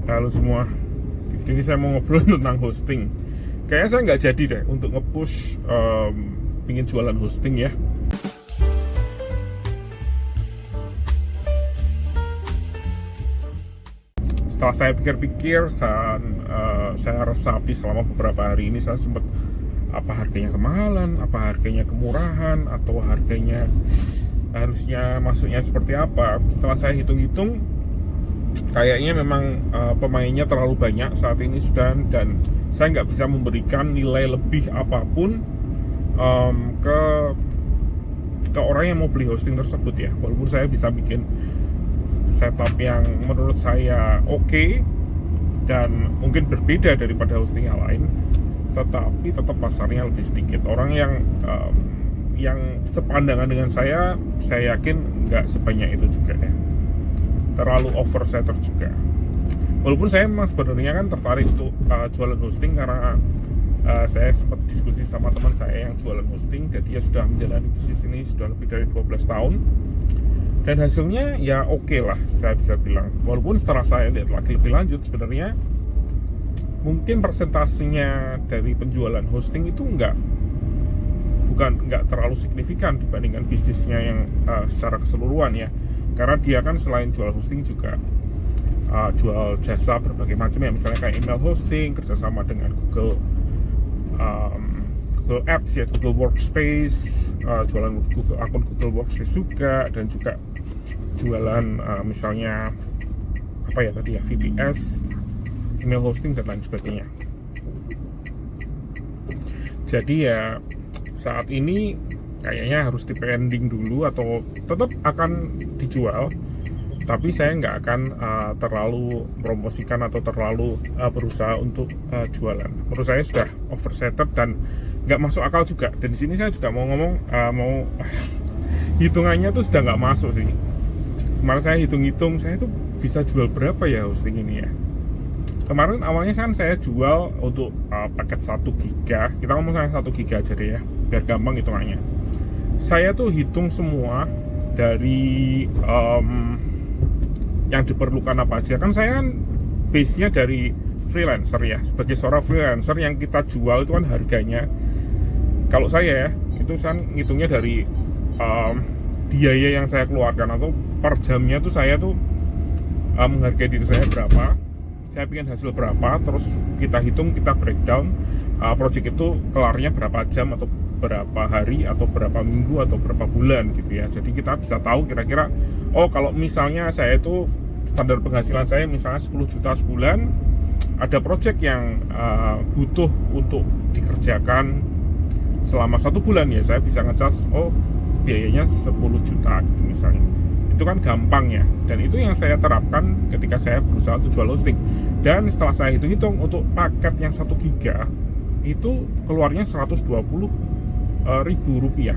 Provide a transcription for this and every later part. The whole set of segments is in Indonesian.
Halo semua, di video ini saya mau ngobrol tentang hosting. Kayaknya saya nggak jadi deh untuk nge-push pingin jualan hosting ya. Setelah saya pikir-pikir, saya resapi selama beberapa hari ini, saya sempat apa harganya kemahalan, apa harganya kemurahan, atau harganya harusnya masuknya seperti apa. Setelah saya hitung-hitung, kayaknya memang pemainnya terlalu banyak saat ini sudah, dan saya nggak bisa memberikan nilai lebih apapun ke orang yang mau beli hosting tersebut ya. Walaupun saya bisa bikin setup yang menurut saya oke dan mungkin berbeda daripada hosting yang lain, tetapi tetap pasarnya lebih sedikit. Orang yang sepandangan dengan saya yakin nggak sebanyak itu juga ya. Terlalu oversetter juga. Walaupun saya memang sebenarnya kan tertarik untuk jualan hosting karena saya sempat diskusi sama teman saya yang jualan hosting, dan dia sudah menjalani bisnis ini sudah lebih dari 12 tahun, dan hasilnya ya oke lah, saya bisa bilang. Walaupun setelah saya lihat lagi lebih lanjut, sebenarnya mungkin persentasenya dari penjualan hosting itu nggak terlalu signifikan dibandingkan bisnisnya yang secara keseluruhan ya. Karena dia kan selain jual hosting juga jual jasa berbagai macam ya, misalnya kayak email hosting, kerjasama dengan Google Apps ya, Google Workspace, jualan akun Google Workspace juga, dan juga jualan misalnya apa ya tadi ya, VPS, email hosting dan lain sebagainya. Jadi ya saat ini kayaknya harus dipending dulu, atau tetap akan dijual, tapi saya nggak akan terlalu promosikan atau terlalu berusaha untuk jualan. Menurut saya sudah oversetted dan nggak masuk akal juga. Dan di sini saya juga mau ngomong, hitungannya tuh sudah nggak masuk sih. Kemarin saya hitung-hitung, saya tuh bisa jual berapa ya hosting ini ya. Kemarin awalnya kan saya jual untuk paket 1 giga. Kita ngomong saya 1 giga aja deh ya, biar gampang hitungannya. Saya tuh hitung semua dari yang diperlukan apa aja. Kan saya kan base-nya dari freelancer ya. Sebagai seorang freelancer, yang kita jual itu kan harganya, kalau saya ya, itu saya ngitungnya dari biaya yang saya keluarkan, atau per jamnya tuh saya tuh menghargai diri saya berapa, saya bikin hasil berapa, terus kita hitung, kita breakdown project itu kelarnya berapa jam, atau berapa hari, atau berapa minggu, atau berapa bulan gitu ya. Jadi kita bisa tahu kira-kira, oh kalau misalnya saya itu standar penghasilan saya misalnya 10 juta sebulan, ada project yang butuh untuk dikerjakan selama 1 bulan ya, saya bisa ngecas, oh biayanya 10 juta gitu misalnya. Itu kan gampang ya, dan itu yang saya terapkan ketika saya berusaha untuk jual hosting. Dan setelah saya hitung-hitung, untuk paket yang 1 giga itu keluarnya 120.000 rupiah.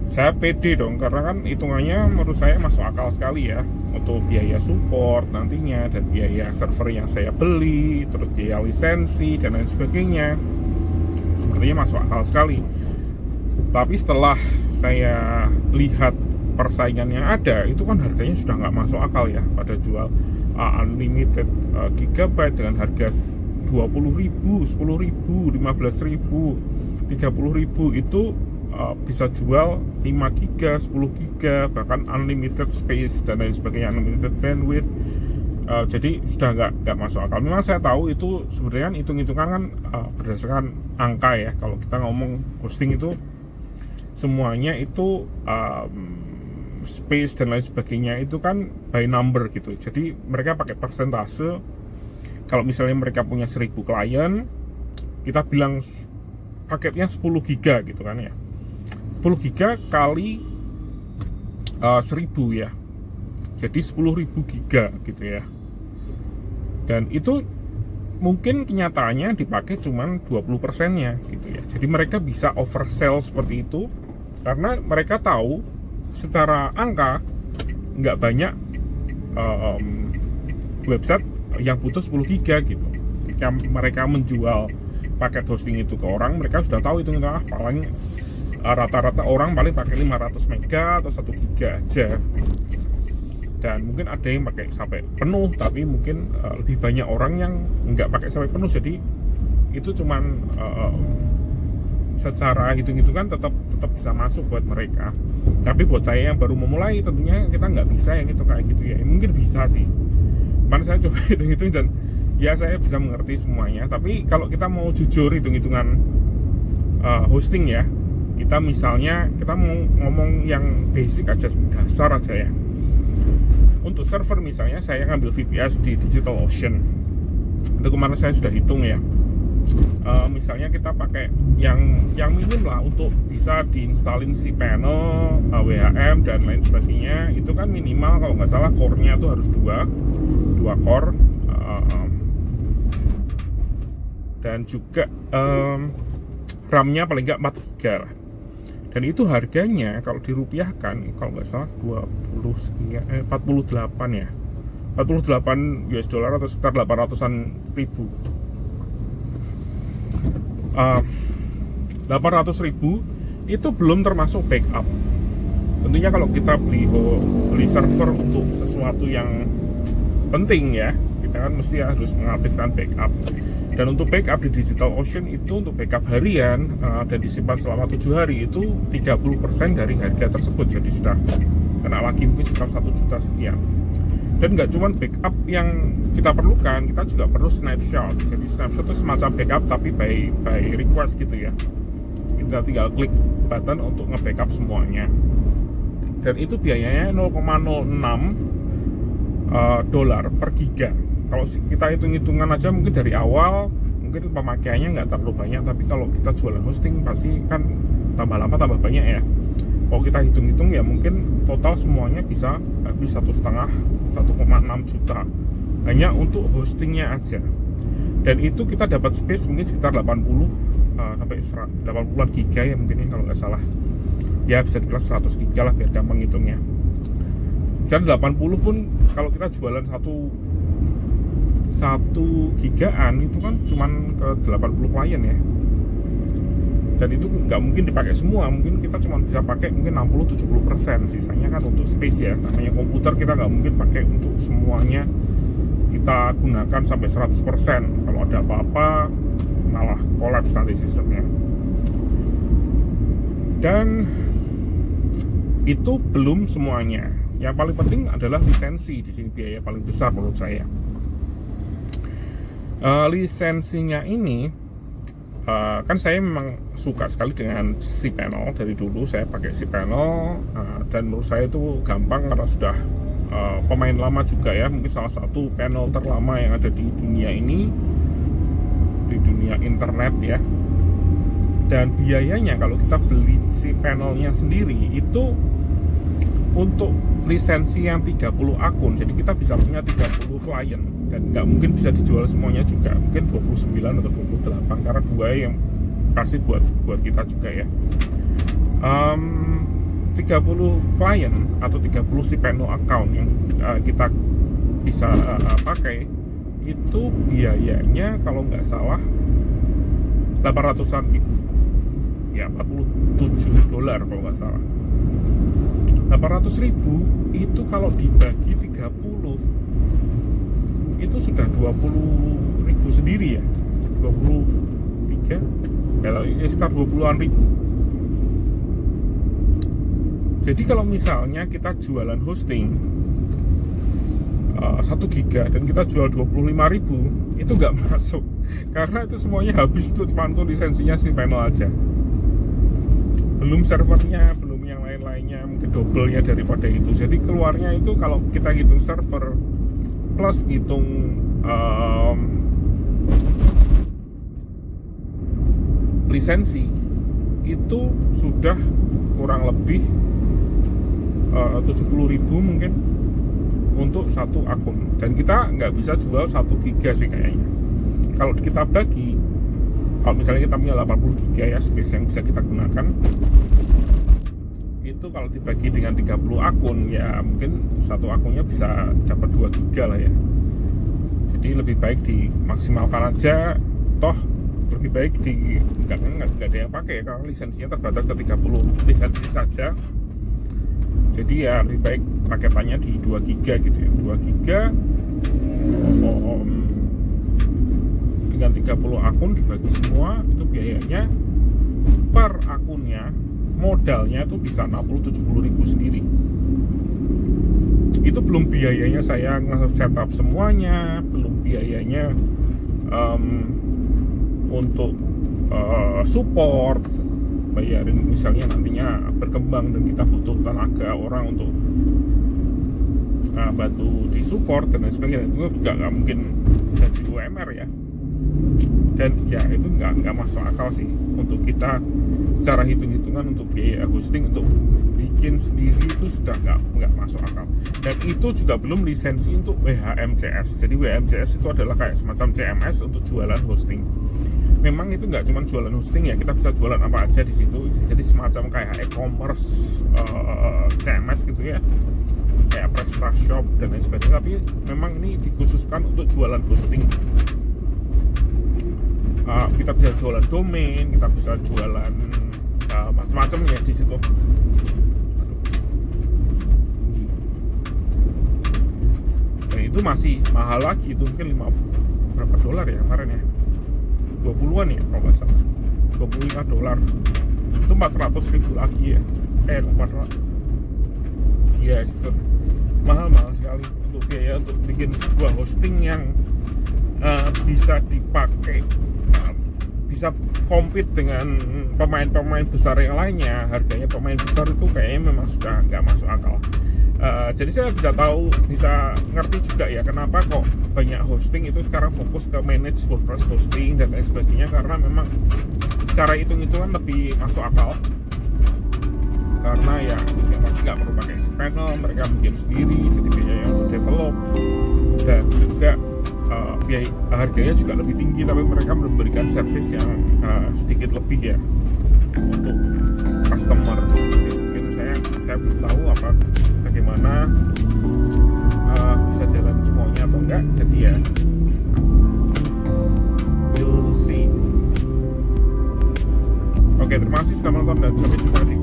Saya pede dong, karena kan hitungannya menurut saya masuk akal sekali ya, untuk biaya support nantinya, dan biaya server yang saya beli, terus biaya lisensi dan lain sebagainya, sepertinya masuk akal sekali. Tapi setelah saya lihat persaingan yang ada, itu kan harganya sudah nggak masuk akal ya, pada jual unlimited gigabyte dengan harga 20.000, 10.000, 15.000, 30.000, itu bisa jual 5 giga, 10 giga, bahkan unlimited space dan lain sebagainya, unlimited bandwidth. Jadi sudah nggak masuk akal. Memang saya tahu itu sebenarnya hitung-hitungan kan berdasarkan angka ya. Kalau kita ngomong hosting itu semuanya itu space dan lain sebagainya itu kan by number gitu. Jadi mereka pakai persentase. Kalau misalnya mereka punya 1000 klien, kita bilang paketnya 10 giga gitu kan ya. 10 giga kali 1000 ya. Jadi 10.000 giga gitu ya. Dan itu mungkin kenyataannya dipakai cuman 20%-nya gitu ya. Jadi mereka bisa oversell seperti itu karena mereka tahu secara angka nggak banyak website yang butuh 10 giga gitu. Ketika mereka menjual paket hosting itu ke orang, mereka sudah tahu itu paling rata-rata orang paling pakai 500 mega atau 1 giga aja. dan mungkin ada yang pakai sampai penuh, tapi mungkin lebih banyak orang yang nggak pakai sampai penuh. Jadi itu cuman secara hitung-hitungan tetap bisa masuk buat mereka. Tapi buat saya yang baru memulai, tentunya kita nggak bisa yang itu kayak gitu ya. Mungkin bisa sih, cuman saya coba hitung-hitung dan ya saya bisa mengerti semuanya. Tapi kalau kita mau jujur hitung-hitungan hosting ya, kita misalnya kita mau ngomong yang basic aja, dasar aja ya. Untuk server misalnya saya ngambil VPS di DigitalOcean, itu kemarin saya sudah hitung ya. Misalnya kita pakai yang minim lah untuk bisa diinstalin si panel, WHM dan lain sebagainya. Itu kan minimal kalau nggak salah core-nya itu harus dua core, dan juga RAM-nya paling nggak 4 GB lah. Dan itu harganya kalau dirupiahkan kalau nggak salah 48 ya, 48 US dollar atau sekitar 800-an ribu. 800 ribu itu belum termasuk backup. Tentunya kalau kita beli server untuk sesuatu yang penting ya, kita kan mesti harus mengaktifkan backup. Dan untuk backup di DigitalOcean itu untuk backup harian dan disimpan selama 7 hari itu 30% dari harga tersebut. Jadi sudah kena lagi mungkin sekitar 1 juta sekian. Dan nggak cuma backup yang kita perlukan, kita juga perlu snapshot. Jadi snapshot itu semacam backup tapi by request gitu ya. Kita tinggal klik button untuk nge-backup semuanya. Dan itu biayanya 0,06 dolar per giga. Kalau kita hitung-hitungan aja mungkin dari awal mungkin pemakaiannya nggak terlalu banyak, tapi kalau kita jualan hosting pasti kan tambah lama tambah banyak ya. Kalau kita hitung-hitung ya mungkin total semuanya bisa habis 1,6 juta hanya untuk hostingnya aja. Dan itu kita dapat space mungkin sekitar 80 sampai 80 giga ya mungkin ya kalau nggak salah. Ya bisa dibilang 100 giga lah biar gampang hitungnya. Dan 80 pun kalau kita jualan satu gigaan itu kan cuman ke 80 klien ya. Dan itu nggak mungkin dipakai semua, mungkin kita cuma bisa pakai mungkin 60-70%, sisanya kan untuk space ya. Namanya komputer kita nggak mungkin pakai untuk semuanya kita gunakan sampai 100%. Kalau ada apa-apa malah kolaps nanti sistemnya. Dan itu belum semuanya. Yang paling penting adalah lisensi. Di sini biaya paling besar menurut saya. Lisensinya ini kan saya memang suka sekali dengan cPanel dari dulu. Saya pakai cPanel dan menurut saya itu gampang karena sudah pemain lama juga ya, mungkin salah satu panel terlama yang ada di dunia ini, di dunia internet ya. Dan biayanya kalau kita beli cPanelnya sendiri itu untuk lisensi yang 30 akun, jadi kita bisa punya 30 klien dan nggak mungkin bisa dijual semuanya juga, mungkin 29 atau 28 karena dua yang pasti buat kita juga ya. 30 klien atau 30 cPanel account yang kita bisa pakai itu biayanya kalau nggak salah 800-an ribu ya, 47 dolar kalau nggak salah. 800 ribu itu kalau dibagi 30 itu sudah 20 ribu sendiri ya, 23 ya, sekitar 20-an ribu. Jadi kalau misalnya kita jualan hosting 1 giga dan kita jual 25.000 itu nggak masuk karena itu semuanya habis itu cuma untuk lisensinya cPanel aja, belum servernya, belum yang lain-lainnya, mungkin double-nya daripada itu. Jadi keluarnya itu kalau kita hitung server plus hitung lisensi itu sudah kurang lebih 70.000 mungkin untuk satu akun, dan kita nggak bisa jual 1 giga sih kayaknya. Kalau kita bagi, kalau misalnya kita punya 80 giga ya space yang bisa kita gunakan, itu kalau dibagi dengan 30 akun ya mungkin satu akunnya bisa dapat 2 giga lah ya. Jadi lebih baik dimaksimalkan aja, toh lebih baik nggak ada yang pakai karena lisensinya terbatas ke 30 lisensi saja. Jadi ya lebih baik paketannya di 2 giga gitu ya. 2 giga dengan 30 akun dibagi semua, itu biayanya per akunnya, modalnya itu bisa 60-70 ribu sendiri. Itu belum biayanya saya nge-setup semuanya, belum biayanya untuk support, bayarin misalnya nantinya berkembang dan kita butuh tenaga orang untuk bantu di support dan lain sebagainya. Itu juga nggak mungkin gaji UMR ya, dan ya itu nggak masuk akal sih untuk kita secara hitung-hitungan. Untuk biaya hosting untuk bikin sendiri itu sudah nggak masuk akal, dan itu juga belum lisensi untuk WHMCS. Jadi WHMCS itu adalah kayak semacam CMS untuk jualan hosting. Memang itu nggak cuma jualan hosting ya, kita bisa jualan apa aja di situ. Jadi semacam kayak e-commerce CMS gitu ya, kayak PrestaShop dan lain sebagainya. Tapi memang ini dikhususkan untuk jualan hosting. Kita bisa jualan domain, kita bisa jualan macam-macam ya di situ. Dan itu masih mahal lagi, itu mungkin berapa dolar ya kemarin ya, 20-an ya kalau nggak salah, $25 itu 400 ribu lagi ya, 800 ya, itu mahal sekali untuk biaya untuk bikin sebuah hosting yang bisa dipakai, bisa compete dengan pemain-pemain besar yang lainnya. Harganya pemain besar itu kayaknya memang sudah nggak masuk akal. Jadi saya bisa ngerti juga ya kenapa kok banyak hosting itu sekarang fokus ke manage WordPress hosting dan lain sebagainya, karena memang cara hitung-hitungan lebih masuk akal. Karena ya pasti nggak perlu pakai panel, mereka bikin sendiri, jadi biaya untuk develop, dan juga biaya harganya juga lebih tinggi, tapi mereka memberikan service yang sedikit lebih ya untuk customer. Jadi mungkin saya belum tahu bagaimana bisa jalan semuanya atau enggak. Jadi ya we'll see. Oke, terima kasih sudah menonton dan sampai jumpa di